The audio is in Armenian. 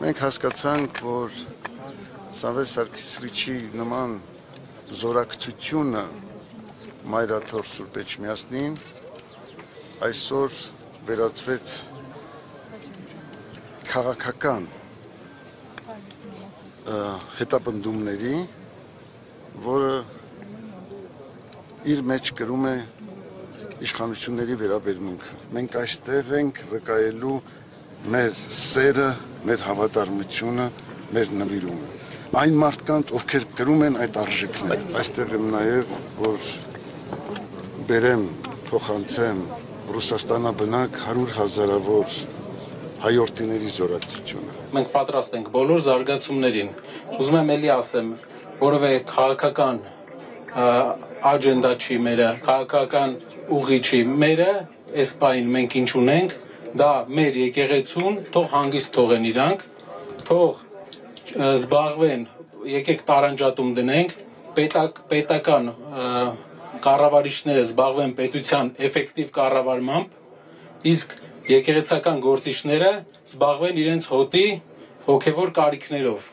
Մենք հասկացանք, որ Սամվել Սարգսյանի նման զորակցությունը Մայրաթոր Սուրբ Էջմիածնին այսօր վերածվեց քաղաքական հետապնդումների, որը իր մեջ կրում է իշխանությունների վերաբերմունքը։ Մենք այստեղ ենք վկայելու մեր սերը, մեր հավատարմությունը, մեր նվիրումը։ Այն մարդկանց, ովքեր կրում են այդ արժեքները։ Այստեղ եմ նաև, որ բերեմ, փոխանցեմ Ռուսաստանաբնակ 100,000-ավոր հայորդիների զորակցությունը։ Մենք պատրաստ ենք բոլոր զարգացումներին։ Ուզում եմ էլի ասեմ, որովե քաղաքական աջենդա չի մերը, քաղաքական ուղի չի մերը, այս պահին մենք ինչ ունենք, դա մեր եկեղեցուն, թող հանգիստ թողեն իրանք, թող զբաղվեն, եկեք տարանջատում դնենք, պետական կառավարիչները զբաղվեն պետության էֆեկտիվ կառավարմամբ, իսկ եկեղեցական գործիչները զբաղվեն իրենց հոտի հոգևոր կարիքներով։